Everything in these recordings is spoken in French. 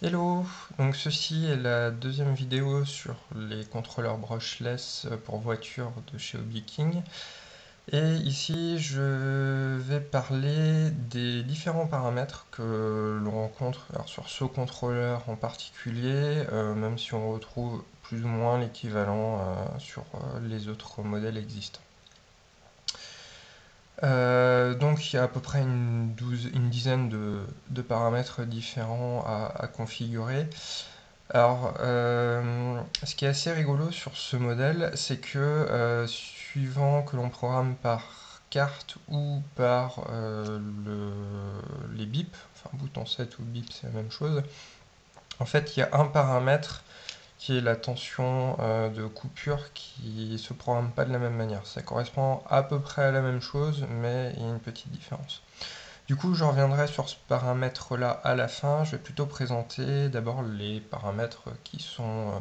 Hello! Donc ceci est la deuxième vidéo sur les contrôleurs brushless pour voiture de chez Hobby King. Et ici je vais parler des différents paramètres que l'on rencontre alors, sur ce contrôleur en particulier, même si on retrouve plus ou moins l'équivalent sur les autres modèles existants. Donc il y a à peu près une dizaine de paramètres différents à configurer. Alors, ce qui est assez rigolo sur ce modèle, c'est que suivant que l'on programme par carte ou par les bips, enfin bouton set ou bip c'est la même chose, en fait il y a un paramètre qui est la tension de coupure qui se programme pas de la même manière. Ça correspond à peu près à la même chose, mais il y a une petite différence. Du coup, je reviendrai sur ce paramètre-là à la fin. Je vais plutôt présenter d'abord les paramètres qui sont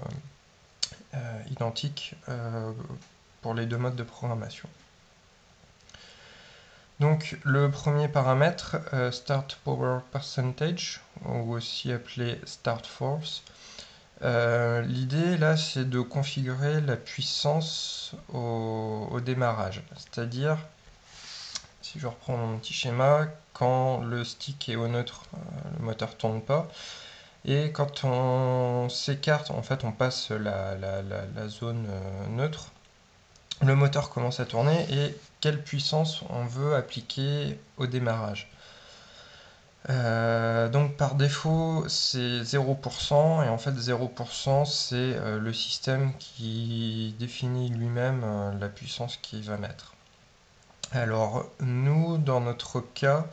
identiques pour les deux modes de programmation. Donc, le premier paramètre, Start Power Percentage, ou aussi appelé Start Force, l'idée là c'est de configurer la puissance au démarrage. C'est-à-dire, si je reprends mon petit schéma, quand le stick est au neutre, le moteur ne tourne pas. Et quand on s'écarte, en fait on passe la zone neutre, le moteur commence à tourner et quelle puissance on veut appliquer au démarrage. Donc par défaut c'est 0% et en fait 0% c'est le système qui définit lui-même la puissance qu'il va mettre. Alors nous dans notre cas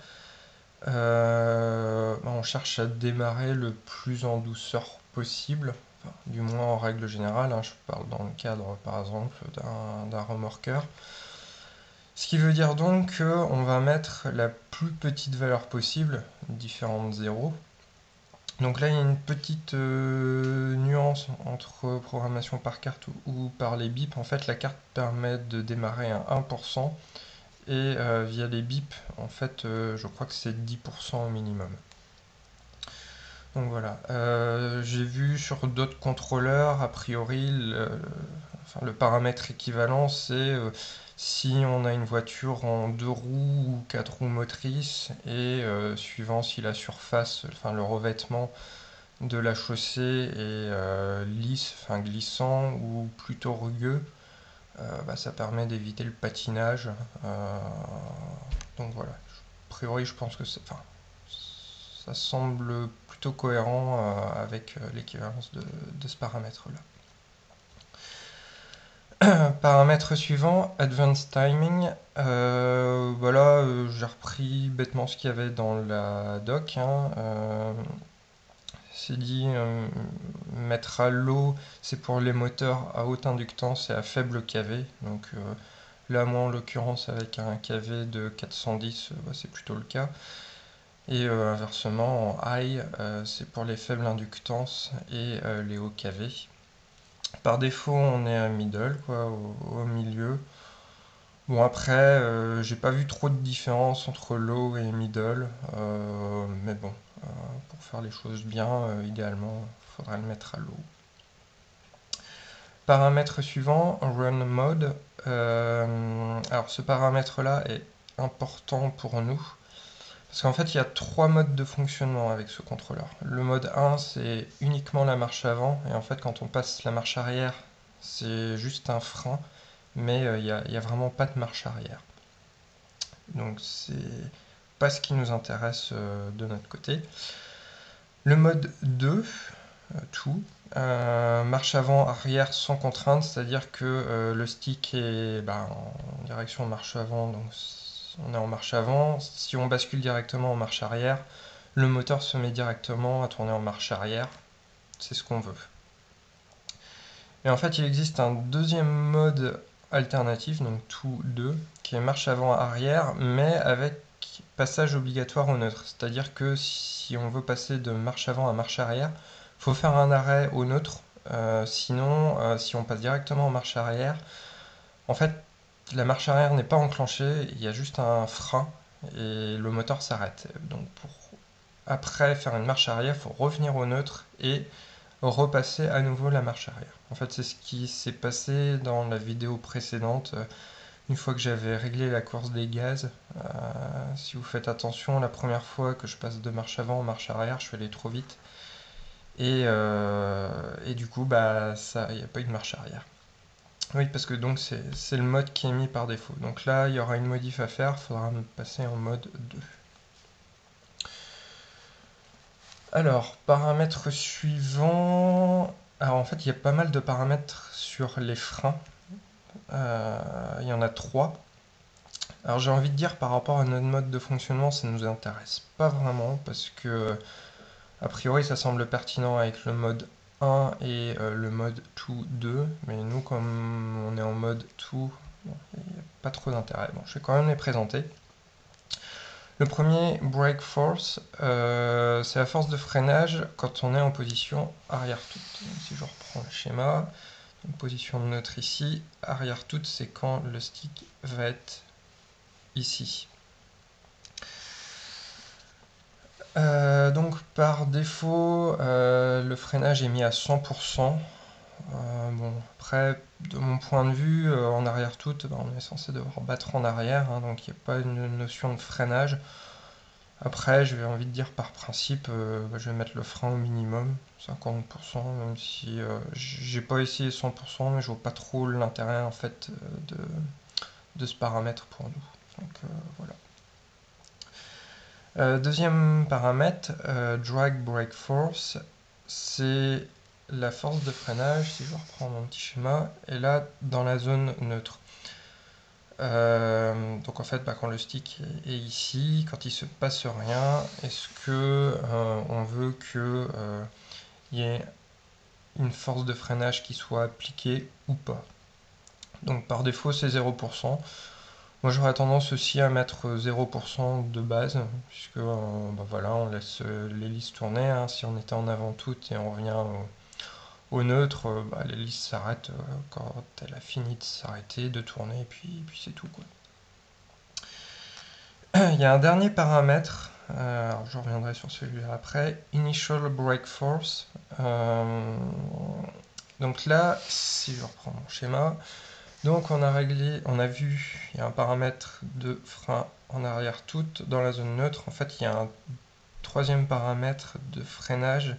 on cherche à démarrer le plus en douceur possible, enfin, du moins en règle générale, hein, je parle dans le cadre par exemple d'un remorqueur. Ce qui veut dire donc qu'on va mettre la plus petite valeur possible, différentes zéros. Donc là il y a une petite nuance entre programmation par carte ou par les bips. En fait la carte permet de démarrer à 1%. Et via les bips, en fait, je crois que c'est 10% au minimum. Donc voilà. J'ai vu sur d'autres contrôleurs, a priori, le paramètre équivalent, c'est si on a une voiture en 2 roues ou 4 roues motrices, et suivant si la surface, enfin le revêtement de la chaussée est lisse, enfin glissant ou plutôt rugueux, ça permet d'éviter le patinage. Donc voilà. A priori, je pense que enfin, ça semble plutôt cohérent avec l'équivalence de ce paramètre-là. Paramètre suivant, Advanced Timing. Voilà, j'ai repris bêtement ce qu'il y avait dans la doc. Hein. C'est dit mettre à l'eau, c'est pour les moteurs à haute inductance et à faible kV. Donc là, moi en l'occurrence, avec un kV de 410, c'est plutôt le cas. Et inversement, en high, c'est pour les faibles inductances et les hauts kV. Par défaut, on est à middle, quoi, au milieu. Bon, après, j'ai pas vu trop de différence entre low et middle, mais bon, pour faire les choses bien, idéalement, il faudrait le mettre à low. Paramètre suivant, run mode. Alors, ce paramètre-là est important pour nous. Parce qu'en fait, il y a 3 modes de fonctionnement avec ce contrôleur. Le mode 1, c'est uniquement la marche avant, et en fait, quand on passe la marche arrière, c'est juste un frein, mais il n'y a vraiment pas de marche arrière. Donc, c'est pas ce qui nous intéresse de notre côté. Le mode 2, tout, marche avant, arrière sans contrainte, c'est-à-dire que le stick est en direction marche avant, donc on est en marche avant. Si on bascule directement en marche arrière, le moteur se met directement à tourner en marche arrière. C'est ce qu'on veut. Et en fait, il existe un deuxième mode alternatif, donc tout 2, qui est marche avant-arrière, mais avec passage obligatoire au neutre. C'est-à-dire que si on veut passer de marche avant à marche arrière, il faut faire un arrêt au neutre. Sinon, si on passe directement en marche arrière, en fait, la marche arrière n'est pas enclenchée, il y a juste un frein et le moteur s'arrête. Donc pour après faire une marche arrière, il faut revenir au neutre et repasser à nouveau la marche arrière. En fait, c'est ce qui s'est passé dans la vidéo précédente. Une fois que j'avais réglé la course des gaz, si vous faites attention, la première fois que je passe de marche avant en marche arrière, je suis allé trop vite. Et du coup, bah, il n'y a pas eu de marche arrière. Oui, parce que donc c'est le mode qui est mis par défaut. Donc là, il y aura une modif à faire, il faudra me passer en mode 2. Alors, paramètres suivants. Alors en fait, il y a pas mal de paramètres sur les freins. Il y en a 3. Alors j'ai envie de dire par rapport à notre mode de fonctionnement, ça ne nous intéresse pas vraiment parce que a priori ça semble pertinent avec le mode 1 et le mode 2, mais nous comme on est en mode 2, bon, il n'y a pas trop d'intérêt. Bon, je vais quand même les présenter. Le premier, brake force, c'est la force de freinage quand on est en position arrière toute. Donc, si je reprends le schéma, donc, position neutre ici, arrière toute, c'est quand le stick va être ici. Donc par défaut, le freinage est mis à 100%. Bon, après, de mon point de vue, en arrière toute, ben, on est censé devoir battre en arrière, hein, donc il n'y a pas une notion de freinage. Après, j'ai envie de dire par principe, je vais mettre le frein au minimum, 50%, même si j'ai pas essayé 100%, mais je vois pas trop l'intérêt en fait de ce paramètre pour nous. Donc voilà. Deuxième paramètre, drag brake force, c'est la force de freinage, si je reprends mon petit schéma, et là dans la zone neutre. Donc en fait, quand le stick est ici, quand il se passe rien, est-ce que on veut que y ait une force de freinage qui soit appliquée ou pas? Donc par défaut c'est 0%. Moi j'aurais tendance aussi à mettre 0% de base, puisque voilà, on laisse l'hélice tourner, hein. Si on était en avant toute et on revient au neutre, l'hélice s'arrête quand elle a fini de s'arrêter, de tourner, et puis c'est tout, quoi. Il y a un dernier paramètre, alors je reviendrai sur celui-là après, Initial Brake Force. Donc là, si je reprends mon schéma, donc on a vu, il y a un paramètre de frein en arrière toute dans la zone neutre. En fait, il y a un troisième paramètre de freinage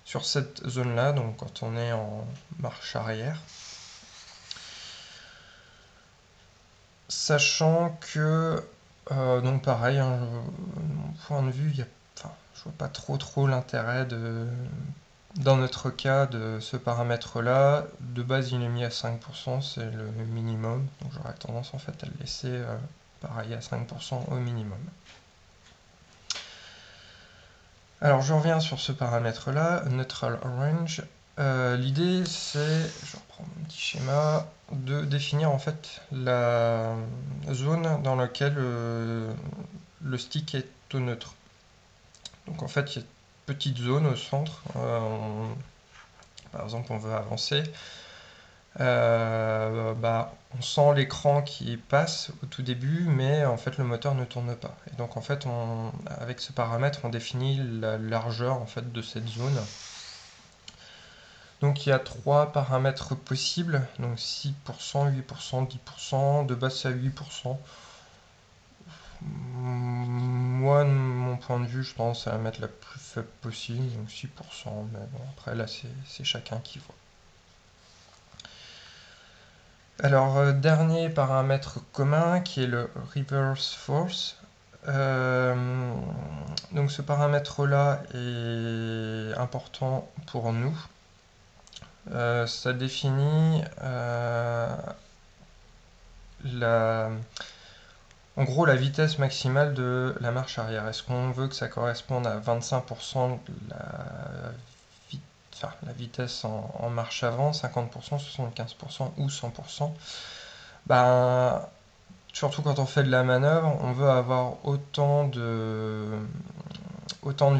sur cette zone-là, donc quand on est en marche arrière. Sachant que, donc pareil, hein, de mon point de vue, je vois pas trop l'intérêt dans notre cas de ce paramètre-là. De base, il est mis à 5%, c'est le minimum, donc j'aurais tendance en fait à le laisser pareil à 5% au minimum. Alors je reviens sur ce paramètre-là, Neutral Range. L'idée c'est, je reprends mon petit schéma, de définir en fait la zone dans laquelle le stick est au neutre. Donc en fait il y a une petite zone au centre, par exemple on veut avancer, on sent l'écran qui passe au tout début, mais en fait le moteur ne tourne pas. Et donc en fait, avec ce paramètre, on définit la largeur en fait de cette zone. Donc il y a 3 paramètres possibles, donc 6%, 8%, 10%, de base c'est à 8%. Moi, de mon point de vue, je pense à la mettre la plus faible possible, donc 6%, mais bon, après là c'est chacun qui voit. Alors, dernier paramètre commun qui est le reverse force. Donc ce paramètre-là est important pour nous. Ça définit en gros la vitesse maximale de la marche arrière. Est-ce qu'on veut que ça corresponde à 25% de la vitesse en marche avant, 50%, 75% ou 100%? Surtout quand on fait de la manœuvre, on veut avoir autant de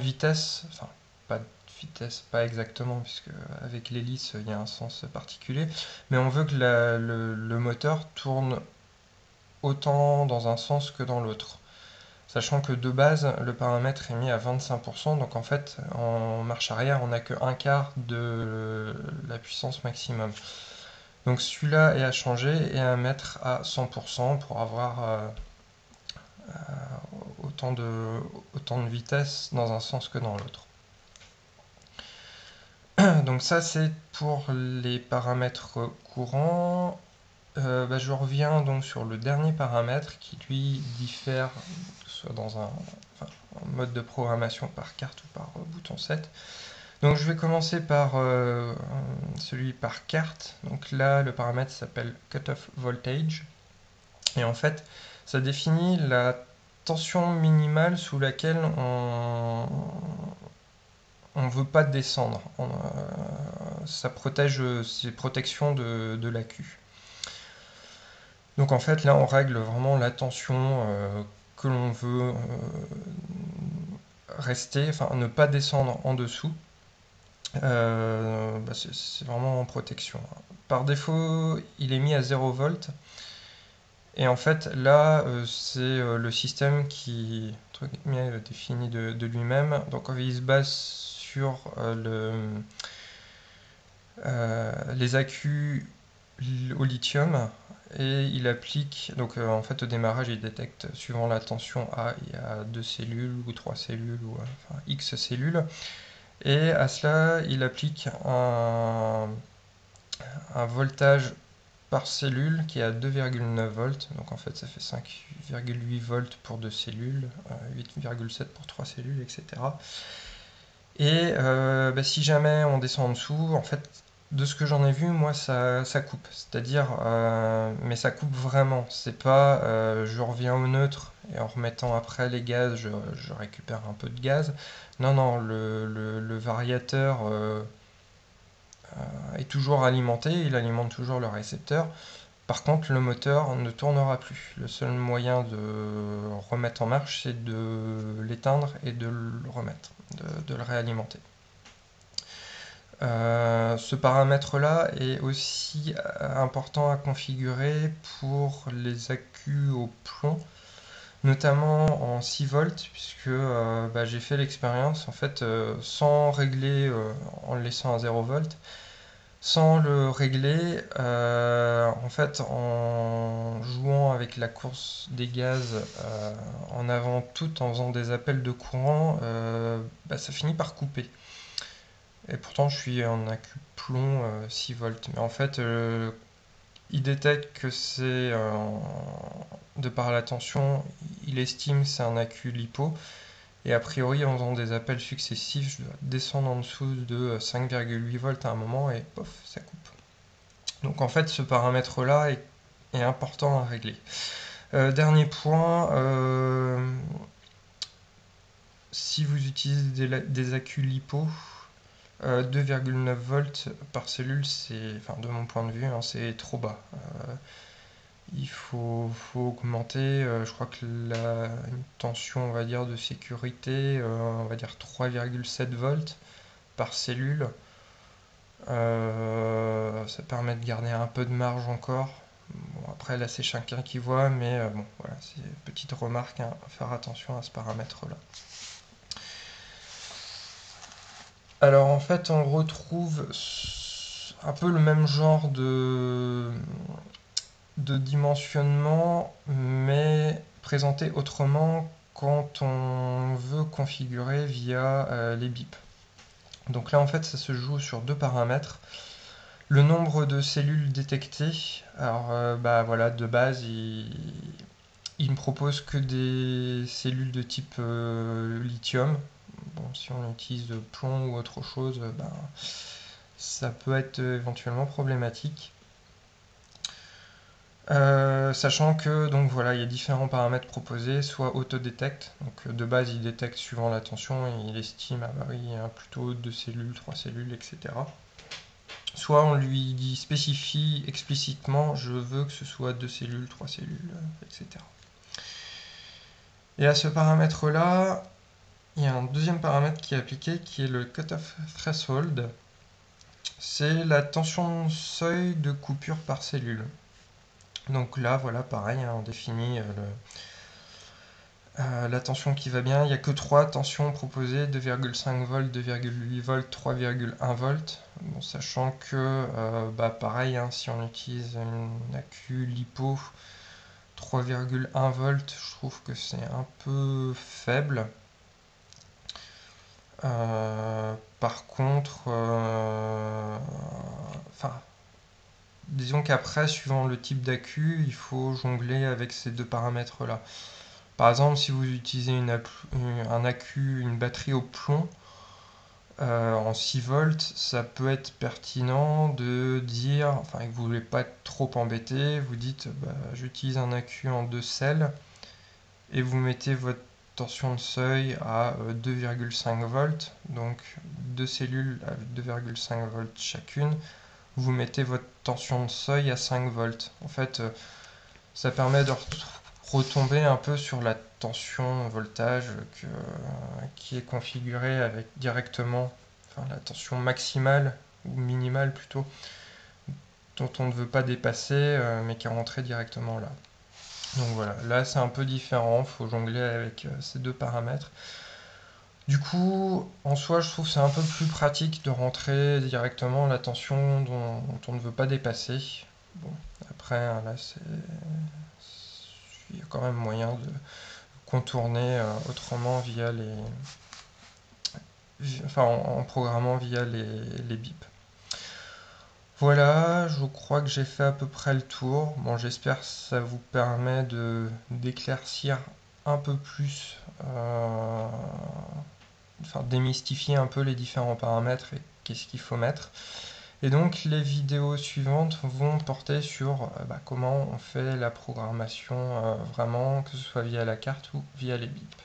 vitesse, enfin pas de vitesse, pas exactement, puisque avec l'hélice il y a un sens particulier, mais on veut que le moteur tourne autant dans un sens que dans l'autre. sachant que de base, le paramètre est mis à 25%, donc en fait, en marche arrière, on n'a que un quart de la puissance maximum. Donc celui-là est à changer et à mettre à 100% pour avoir autant de vitesse dans un sens que dans l'autre. Donc ça c'est pour les paramètres courants. Je reviens donc sur le dernier paramètre qui lui diffère soit dans un mode de programmation par carte ou par bouton set. Donc je vais commencer par celui par carte. Donc là le paramètre s'appelle cutoff voltage et en fait ça définit la tension minimale sous laquelle on ne veut pas descendre. Ça protège, c'est protection de l'AQ. Donc en fait là on règle vraiment la tension que l'on veut rester, enfin ne pas descendre en dessous. C'est vraiment en protection. Par défaut il est mis à 0 volts. Et en fait là c'est le système qui définit de lui-même. Donc il se base sur les accus au lithium et il applique, donc en fait au démarrage il détecte suivant la tension A, il y a 2 cellules ou 3 cellules ou enfin, X cellules et à cela il applique un voltage par cellule qui est à 2,9 volts, donc en fait ça fait 5,8 volts pour 2 cellules, 8,7 pour 3 cellules, etc. Et si jamais on descend en dessous, en fait de ce que j'en ai vu, moi ça coupe. C'est-à-dire, mais ça coupe vraiment. C'est pas je reviens au neutre et en remettant après les gaz, je récupère un peu de gaz. Non, non, le variateur est toujours alimenté, il alimente toujours le récepteur. Par contre, le moteur ne tournera plus. Le seul moyen de remettre en marche, c'est de l'éteindre et de le remettre, de le réalimenter. Ce paramètre-là est aussi important à configurer pour les accus au plomb, notamment en 6 volts, puisque j'ai fait l'expérience en fait sans régler en le laissant à 0 volts, sans le régler, en fait en jouant avec la course des gaz en avant tout en faisant des appels de courant, ça finit par couper. Et pourtant, je suis en accu plomb 6 volts. Mais en fait, il détecte que c'est, de par la tension, il estime que c'est un accu LiPo. Et a priori, en faisant des appels successifs, je dois descendre en dessous de 5,8 volts à un moment et pof, ça coupe. Donc en fait, ce paramètre-là est important à régler. Dernier point, si vous utilisez des accus LiPo, 2,9 volts par cellule, c'est, enfin, de mon point de vue, hein, c'est trop bas. Il faut augmenter, je crois que une tension, on va dire, de sécurité, on va dire 3,7 volts par cellule. Ça permet de garder un peu de marge encore. Bon, après, là, c'est chacun qui voit, mais bon, voilà, c'est une petite remarque, hein, à faire attention à ce paramètre-là. Alors en fait on retrouve un peu le même genre de dimensionnement mais présenté autrement quand on veut configurer via les bips. Donc là en fait ça se joue sur deux paramètres. Le nombre de cellules détectées, alors voilà, de base il me propose que des cellules de type lithium. Bon, si on utilise de plomb ou autre chose, ça peut être éventuellement problématique. Sachant que donc voilà, il y a différents paramètres proposés, soit autodétecte, donc de base il détecte suivant la tension et il estime plutôt 2 cellules, 3 cellules, etc. Soit on lui dit spécifie explicitement je veux que ce soit 2 cellules, 3 cellules, etc. Et à ce paramètre là, il y a un deuxième paramètre qui est appliqué qui est le cutoff threshold. C'est la tension seuil de coupure par cellule. Donc là, voilà, pareil, hein, on définit La tension qui va bien, il n'y a que 3 tensions proposées, 2,5 volts, 2,8 volts, 3,1 volts. Bon, sachant que, pareil, hein, si on utilise une accu LiPo 3,1 volts, je trouve que c'est un peu faible. Par contre, disons qu'après, suivant le type d'accu, il faut jongler avec ces deux paramètres-là. Par exemple, si vous utilisez un accu, une batterie au plomb en 6 volts, ça peut être pertinent de dire, enfin, que vous ne voulez pas être trop embêté, vous dites j'utilise un accu en 2 sels et vous mettez votre tension de seuil à 2,5 volts, donc deux cellules avec 2,5 volts chacune, vous mettez votre tension de seuil à 5 volts. En fait, ça permet de retomber un peu sur la tension voltage qui est configurée avec directement, enfin la tension maximale ou minimale plutôt, dont on ne veut pas dépasser, mais qui est rentrée directement là. Donc voilà, là c'est un peu différent, il faut jongler avec ces deux paramètres. Du coup, en soi, je trouve que c'est un peu plus pratique de rentrer directement la tension dont on ne veut pas dépasser. Bon, après, là, il y a quand même moyen de contourner autrement via en programmant via les bips. Voilà, je crois que j'ai fait à peu près le tour. Bon, j'espère que ça vous permet d'éclaircir un peu plus, démystifier un peu les différents paramètres et qu'est-ce qu'il faut mettre. Et donc les vidéos suivantes vont porter sur comment on fait la programmation vraiment, que ce soit via la carte ou via les bips.